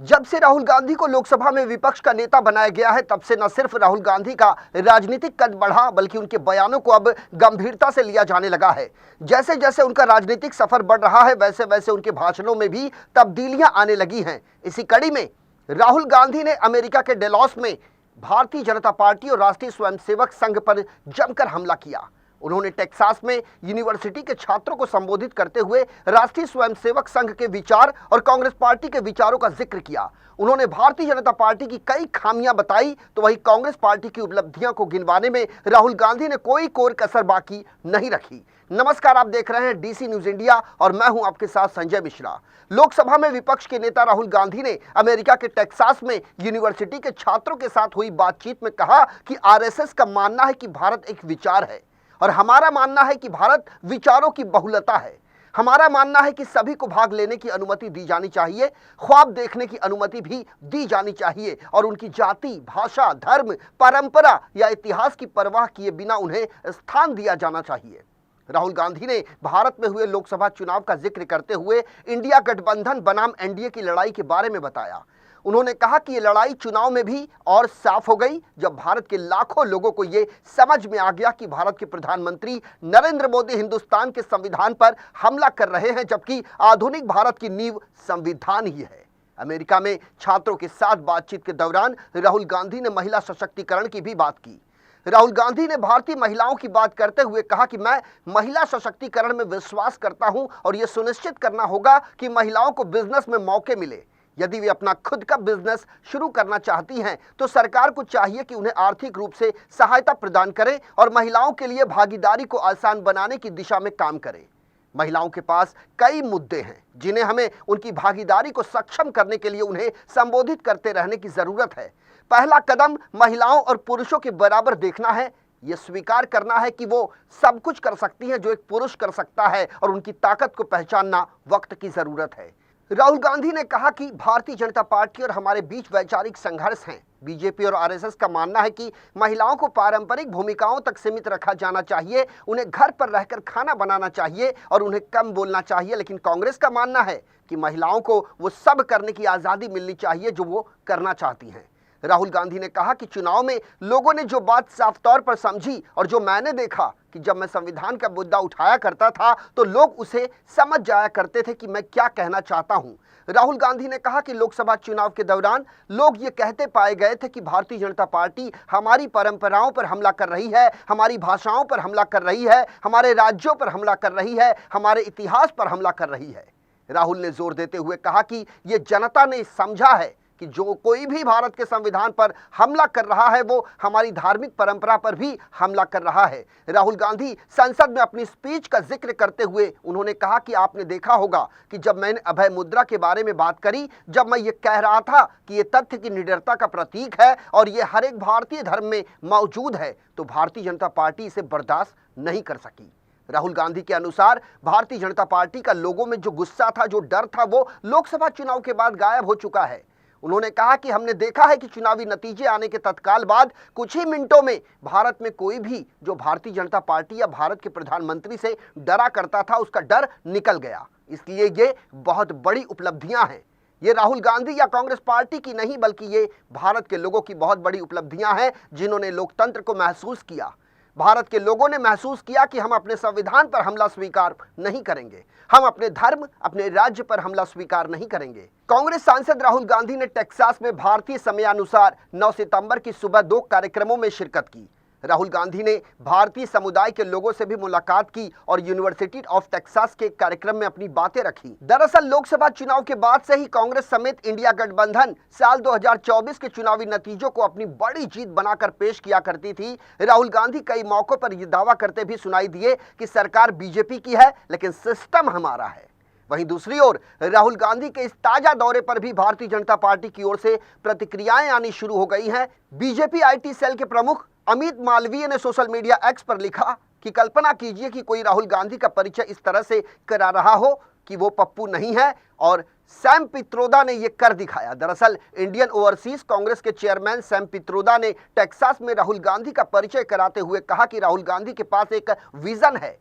जब से राहुल गांधी को लोकसभा में विपक्ष का नेता बनाया गया है, तब से न सिर्फ राहुल गांधी का राजनीतिक कद बढ़ा, बल्कि उनके बयानों को अब गंभीरता से लिया जाने लगा है। जैसे जैसे उनका राजनीतिक सफर बढ़ रहा है, वैसे वैसे उनके भाषणों में भी तब्दीलियां आने लगी हैं। इसी कड़ी में राहुल गांधी ने अमेरिका के डेलॉस में भारतीय जनता पार्टी और राष्ट्रीय स्वयंसेवक संघ पर जमकर हमला किया। उन्होंने टेक्सास में यूनिवर्सिटी के छात्रों को संबोधित करते हुए राष्ट्रीय स्वयंसेवक संघ के विचार और कांग्रेस पार्टी के विचारों का जिक्र किया। उन्होंने भारतीय जनता पार्टी की कई खामियां बताई, तो वहीं कांग्रेस पार्टी की उपलब्धियों को गिनवाने में राहुल गांधी ने कोई कोर कसर बाकी नहीं रखी। नमस्कार, आप देख रहे हैं डीसी न्यूज इंडिया और मैं हूं आपके साथ संजय मिश्रा। लोकसभा में विपक्ष के नेता राहुल गांधी ने अमेरिका के टेक्सास में यूनिवर्सिटी के छात्रों के साथ हुई बातचीत में कहा कि आरएसएस का मानना है कि भारत एक विचार है और हमारा मानना है कि भारत विचारों की बहुलता है। हमारा मानना है कि सभी को भाग लेने की अनुमति दी जानी चाहिए, ख्वाब देखने की अनुमति भी दी जानी चाहिए और उनकी जाति, भाषा, धर्म, परंपरा या इतिहास की परवाह किए बिना उन्हें स्थान दिया जाना चाहिए। राहुल गांधी ने भारत में हुए लोकसभा चुनाव का जिक्र करते हुए इंडिया गठबंधन बनाम एनडीए की लड़ाई के बारे में बताया। उन्होंने कहा कि ये लड़ाई चुनाव में भी और साफ हो गई जब भारत के लाखों लोगों को ये समझ में आ गया कि भारत के प्रधानमंत्री नरेंद्र मोदी हिंदुस्तान के संविधान पर हमला कर रहे हैं, जबकि आधुनिक भारत की नींव संविधान ही है। अमेरिका में छात्रों के साथ बातचीत के दौरान राहुल गांधी ने महिला सशक्तिकरण की भी बात की। राहुल गांधी ने भारतीय महिलाओं की बात करते हुए कहा कि मैं महिला सशक्तिकरण में विश्वास करता हूं और यह सुनिश्चित करना होगा कि महिलाओं को बिजनेस में मौके मिले। यदि वे अपना खुद का बिजनेस शुरू करना चाहती हैं, तो सरकार को चाहिए कि उन्हें आर्थिक रूप से सहायता प्रदान करे और महिलाओं के लिए भागीदारी को आसान बनाने की दिशा में काम करे। महिलाओं के पास कई मुद्दे हैं जिन्हें हमें उनकी भागीदारी को सक्षम करने के लिए उन्हें संबोधित करते रहने की जरूरत है। पहला कदम महिलाओं और पुरुषों के बराबर देखना है। यह स्वीकार करना है कि वो सब कुछ कर सकती हैं जो एक पुरुष कर सकता है और उनकी ताकत को पहचानना वक्त की जरूरत है। राहुल गांधी ने कहा कि भारतीय जनता पार्टी और हमारे बीच वैचारिक संघर्ष हैं। बीजेपी और आरएसएस का मानना है कि महिलाओं को पारंपरिक भूमिकाओं तक सीमित रखा जाना चाहिए, उन्हें घर पर रहकर खाना बनाना चाहिए और उन्हें कम बोलना चाहिए। लेकिन कांग्रेस का मानना है कि महिलाओं को वो सब करने की आज़ादी मिलनी चाहिए जो वो करना चाहती हैं। राहुल गांधी ने कहा कि चुनाव में लोगों ने जो बात साफ तौर पर समझी और जो मैंने देखा कि जब मैं संविधान का मुद्दा उठाया करता था तो लोग उसे समझ जाया करते थे कि मैं क्या कहना चाहता हूं। राहुल गांधी ने कहा कि लोकसभा चुनाव के दौरान लोग ये कहते पाए गए थे कि भारतीय जनता पार्टी हमारी परंपराओं पर हमला कर रही है, हमारी भाषाओं पर हमला कर रही है, हमारे राज्यों पर हमला कर रही है, हमारे इतिहास पर हमला कर रही है। राहुल ने जोर देते हुए कहा कि ये जनता ने समझा है कि जो कोई भी भारत के संविधान पर हमला कर रहा है वो हमारी धार्मिक परंपरा पर भी हमला कर रहा है। राहुल गांधी संसद में अपनी स्पीच का जिक्र करते हुए उन्होंने कहा कि आपने देखा होगा कि जब मैंने अभय मुद्रा के बारे में बात करी, जब मैं ये कह रहा था कि ये तथ्य की निडरता का प्रतीक है और ये हर एक भारतीय धर्म में मौजूद है, तो भारतीय जनता पार्टी इसे बर्दाश्त नहीं कर सकी। राहुल गांधी के अनुसार भारतीय जनता पार्टी का लोगों में जो गुस्सा था, जो डर था, वो लोकसभा चुनाव के बाद गायब हो चुका है। उन्होंने कहा कि हमने देखा है कि चुनावी नतीजे आने के तत्काल बाद कुछ ही मिनटों में भारत में कोई भी जो भारतीय जनता पार्टी या भारत के प्रधानमंत्री से डरा करता था, उसका डर निकल गया। इसलिए ये बहुत बड़ी उपलब्धियां हैं। ये राहुल गांधी या कांग्रेस पार्टी की नहीं, बल्कि ये भारत के लोगों की बहुत बड़ी उपलब्धियां हैं जिन्होंने लोकतंत्र को महसूस किया। भारत के लोगों ने महसूस किया कि हम अपने संविधान पर हमला स्वीकार नहीं करेंगे, हम अपने धर्म, अपने राज्य पर हमला स्वीकार नहीं करेंगे। कांग्रेस सांसद राहुल गांधी ने टेक्सास में भारतीय समयानुसार 9 सितंबर की सुबह 2 कार्यक्रमों में शिरकत की। राहुल गांधी ने भारतीय समुदाय के लोगों से भी मुलाकात की और यूनिवर्सिटी ऑफ टेक्सास के कार्यक्रम में अपनी बातें रखी। दरअसल लोकसभा चुनाव के बाद से ही कांग्रेस समेत इंडिया गठबंधन साल 2024 के चुनावी नतीजों को अपनी बड़ी जीत बनाकर पेश किया करती थी। राहुल गांधी कई मौकों पर यह दावा करते भी सुनाई दिए कि सरकार बीजेपी की है लेकिन सिस्टम हमारा है। वहीं दूसरी ओर राहुल गांधी के इस ताजा दौरे पर भी भारतीय जनता पार्टी की ओर से प्रतिक्रियाएं आनी शुरू हो गई हैं। बीजेपी आईटी सेल के प्रमुख अमित मालवीय ने सोशल मीडिया एक्स पर लिखा कि कल्पना कीजिए कि कोई राहुल गांधी का परिचय इस तरह से करा रहा हो कि वो पप्पू नहीं है और सैम पित्रोदा ने ये कर दिखाया। दरअसल इंडियन ओवरसीज कांग्रेस के चेयरमैन सैम पित्रोदा ने टेक्सास में राहुल गांधी का परिचय कराते हुए कहा कि राहुल गांधी के पास एक विजन है।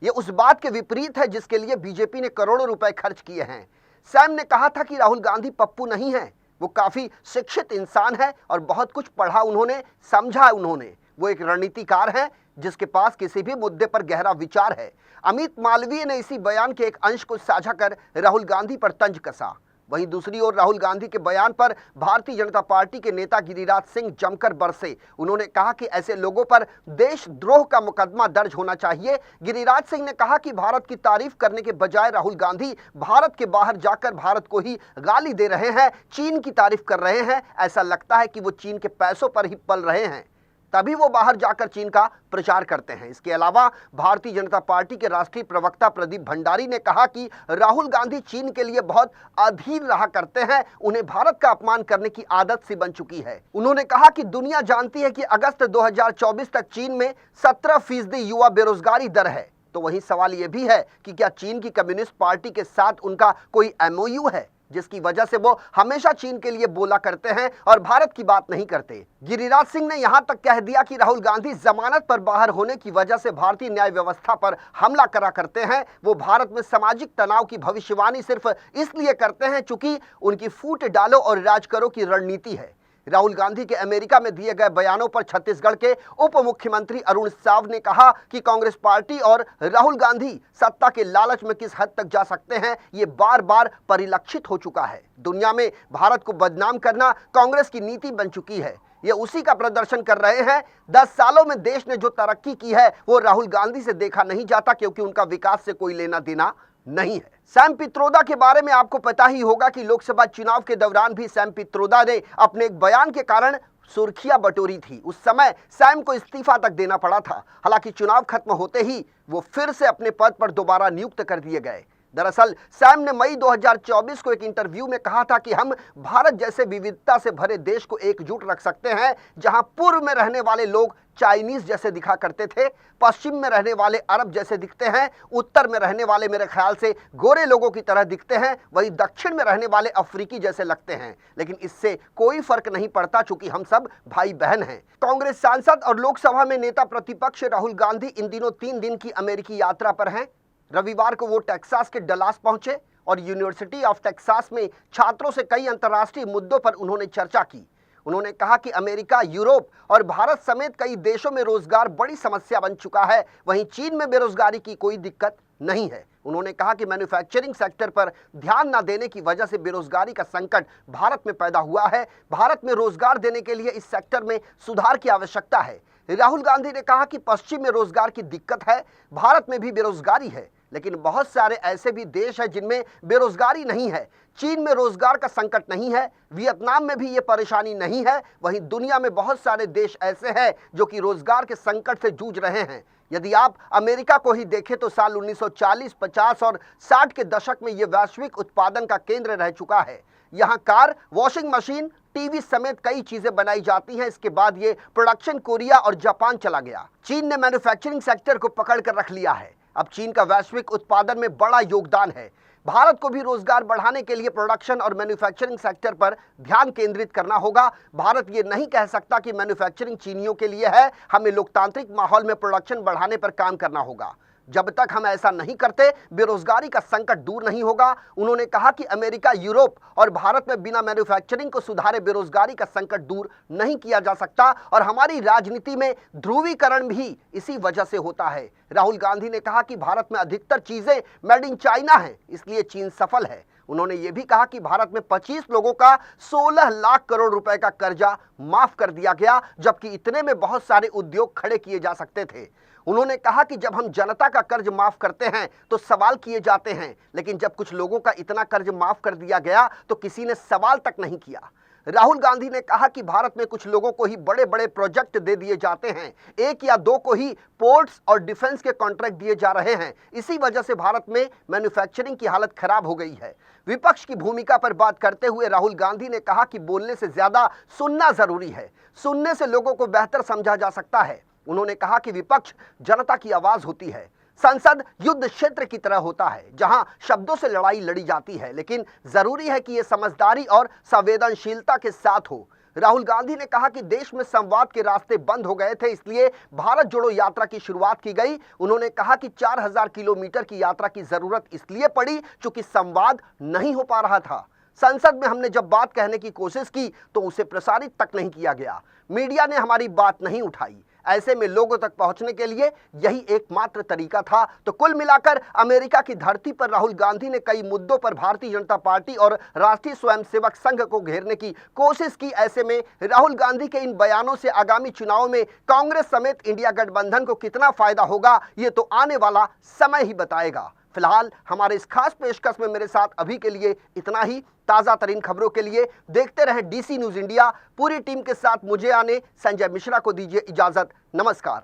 ये उस बात के विपरीत है जिसके लिए बीजेपी ने करोड़ों रुपए खर्च किए हैं। सैम ने कहा था कि राहुल गांधी पप्पू नहीं है, वो काफी शिक्षित इंसान है और बहुत कुछ पढ़ा उन्होंने, समझा उन्होंने। वो एक रणनीतिकार है जिसके पास किसी भी मुद्दे पर गहरा विचार है। अमित मालवीय ने इसी बयान के एक अंश को साझा कर राहुल गांधी पर तंज कसा। वहीं दूसरी ओर राहुल गांधी के बयान पर भारतीय जनता पार्टी के नेता गिरिराज सिंह जमकर बरसे। उन्होंने कहा कि ऐसे लोगों पर देशद्रोह का मुकदमा दर्ज होना चाहिए। गिरिराज सिंह ने कहा कि भारत की तारीफ करने के बजाय राहुल गांधी भारत के बाहर जाकर भारत को ही गाली दे रहे हैं, चीन की तारीफ कर रहे हैं। ऐसा लगता है कि वो चीन के पैसों पर ही पल रहे हैं, तभी वो बाहर जाकर चीन का प्रचार करते हैं। इसके अलावा भारतीय जनता पार्टी के राष्ट्रीय प्रवक्ता प्रदीप भंडारी ने कहा कि राहुल गांधी चीन के लिए बहुत अधीर रहा करते हैं, उन्हें भारत का अपमान करने की आदत सी बन चुकी है। उन्होंने कहा कि दुनिया जानती है कि अगस्त 2024 तक चीन में 17% युवा बेरोजगारी दर है। तो वहीं सवाल यह भी है कि क्या चीन की कम्युनिस्ट पार्टी के साथ उनका कोई MOU है जिसकी वजह से वो हमेशा चीन के लिए बोला करते हैं और भारत की बात नहीं करते। गिरिराज सिंह ने यहां तक कह दिया कि राहुल गांधी जमानत पर बाहर होने की वजह से भारतीय न्याय व्यवस्था पर हमला करा करते हैं। वो भारत में सामाजिक तनाव की भविष्यवाणी सिर्फ इसलिए करते हैं चूंकि उनकी फूट डालो और राज करो की रणनीति है। राहुल गांधी के अमेरिका में दिए गए बयानों पर छत्तीसगढ़ के उप मुख्यमंत्री अरुण साव ने कहा कि कांग्रेस पार्टी और राहुल गांधी सत्ता के लालच में किस हद तक जा सकते हैं, ये बार बार परिलक्षित हो चुका है। दुनिया में भारत को बदनाम करना कांग्रेस की नीति बन चुकी है। ये उसी का प्रदर्शन कर रहे हैं। 10 सालों में देश ने जो तरक्की की है वो राहुल गांधी से देखा नहीं जाता, क्योंकि उनका विकास से कोई लेना देना नहीं है। सैम पित्रोदा के बारे में आपको पता ही होगा कि लोकसभा चुनाव के दौरान भी सैम पित्रोदा ने अपने एक बयान के कारण सुर्खियां बटोरी थी। उस समय सैम को इस्तीफा तक देना पड़ा था। हालांकि चुनाव खत्म होते ही वो फिर से अपने पद पर दोबारा नियुक्त कर दिए गए। दरअसल सैम ने मई 2024 को एक इंटरव्यू में कहा था कि हम भारत जैसे विविधता से भरे देश को एकजुट रख सकते हैं, जहां पूर्व में रहने वाले लोग चाइनीज जैसे दिखा करते थे, पश्चिम में रहने वाले अरब जैसे दिखते हैं, उत्तर में रहने वाले मेरे ख्याल से गोरे लोगों की तरह दिखते हैं, वहीं दक्षिण में रहने वाले अफ्रीकी जैसे लगते हैं। लेकिन इससे कोई फर्क नहीं पड़ता चूंकि हम सब भाई बहन हैं। कांग्रेस सांसद और लोकसभा में नेता प्रतिपक्ष राहुल गांधी इन दिनों 3 दिन की अमेरिकी यात्रा पर हैं। रविवार को वो टेक्सास के डलास पहुंचे और यूनिवर्सिटी ऑफ टेक्सास में छात्रों से कई अंतर्राष्ट्रीय मुद्दों पर उन्होंने चर्चा की। उन्होंने कहा कि अमेरिका, यूरोप और भारत समेत कई देशों में रोजगार बड़ी समस्या बन चुका है, वहीं चीन में बेरोजगारी की कोई दिक्कत नहीं है। उन्होंने कहा कि मैन्युफैक्चरिंग सेक्टर पर ध्यान न देने की वजह से बेरोजगारी का संकट भारत में पैदा हुआ है। भारत में रोजगार देने के लिए इस सेक्टर में सुधार की आवश्यकता है। राहुल गांधी ने कहा कि पश्चिम में रोजगार की दिक्कत है, भारत में भी बेरोजगारी है, लेकिन बहुत सारे ऐसे भी देश हैं जिनमें बेरोजगारी नहीं है। चीन में रोजगार का संकट नहीं है, वियतनाम में भी ये परेशानी नहीं है। वहीं दुनिया में बहुत सारे देश ऐसे हैं जो कि रोजगार के संकट से जूझ रहे हैं। यदि आप अमेरिका को ही देखें तो साल 1940, 50 और 60 के दशक में ये वैश्विक उत्पादन का केंद्र रह चुका है। यहाँ कार, वॉशिंग मशीन, टीवी समेत कई चीजें बनाई जाती हैं। इसके बाद ये प्रोडक्शन कोरिया और जापान चला गया। चीन ने मैन्युफैक्चरिंग सेक्टर को पकड़ कर रख लिया है। अब चीन का वैश्विक उत्पादन में बड़ा योगदान है। भारत को भी रोजगार बढ़ाने के लिए प्रोडक्शन और मैन्युफैक्चरिंग सेक्टर पर ध्यान केंद्रित करना होगा। भारत ये नहीं कह सकता कि मैन्युफैक्चरिंग चीनियों के लिए है। हमें लोकतांत्रिक माहौल में प्रोडक्शन बढ़ाने पर काम करना होगा। जब तक हम ऐसा नहीं करते, बेरोजगारी का संकट दूर नहीं होगा। उन्होंने कहा कि अमेरिका, यूरोप और भारत में बिना मैन्युफैक्चरिंग को सुधारे बेरोजगारी का संकट दूर नहीं किया जा सकता और हमारी राजनीति में ध्रुवीकरण भी इसी वजह से होता है। राहुल गांधी ने कहा कि भारत में अधिकतर चीजें मेड इन चाइना है, इसलिए चीन सफल है। उन्होंने ये भी कहा कि भारत में 25 लोगों का 16 लाख करोड़ रुपए का कर्जा माफ कर दिया गया, जबकि इतने में बहुत सारे उद्योग खड़े किए जा सकते थे। उन्होंने कहा कि जब हम जनता का कर्ज माफ करते हैं तो सवाल किए जाते हैं, लेकिन जब कुछ लोगों का इतना कर्ज माफ कर दिया गया तो किसी ने सवाल तक नहीं किया। राहुल गांधी ने कहा कि भारत में कुछ लोगों को ही बड़े बड़े प्रोजेक्ट दे दिए जाते हैं, 1 या 2 को ही पोर्ट्स और डिफेंस के कॉन्ट्रैक्ट दिए जा रहे हैं। इसी वजह से भारत में मैन्युफैक्चरिंग की हालत खराब हो गई है। विपक्ष की भूमिका पर बात करते हुए राहुल गांधी ने कहा कि बोलने से ज्यादा सुनना जरूरी है। सुनने से लोगों को बेहतर समझा जा सकता है। उन्होंने कहा कि विपक्ष जनता की आवाज होती है। संसद युद्ध क्षेत्र की तरह होता है जहां शब्दों से लड़ाई लड़ी जाती है, लेकिन जरूरी है कि यह समझदारी और संवेदनशीलता के साथ हो। राहुल गांधी ने कहा कि देश में संवाद के रास्ते बंद हो गए थे, इसलिए भारत जोड़ो यात्रा की शुरुआत की गई। उन्होंने कहा कि 4000 किलोमीटर की यात्रा की जरूरत इसलिए पड़ी क्योंकि संवाद नहीं हो पा रहा था। संसद में हमने जब बात कहने की कोशिश की तो उसे प्रसारित तक नहीं किया गया। मीडिया ने हमारी बात नहीं उठाई। ऐसे में लोगों तक पहुंचने के लिए यही एकमात्र तरीका था। तो कुल मिलाकर अमेरिका की धरती पर राहुल गांधी ने कई मुद्दों पर भारतीय जनता पार्टी और राष्ट्रीय स्वयंसेवक संघ को घेरने की कोशिश की। ऐसे में राहुल गांधी के इन बयानों से आगामी चुनाव में कांग्रेस समेत इंडिया गठबंधन को कितना फायदा होगा, ये तो आने वाला समय ही बताएगा। फिलहाल हमारे इस खास पेशकश में मेरे साथ अभी के लिए इतना ही। ताजा तरीन खबरों के लिए देखते रहें DC न्यूज इंडिया। पूरी टीम के साथ मुझे आने संजय मिश्रा को दीजिए इजाजत। नमस्कार।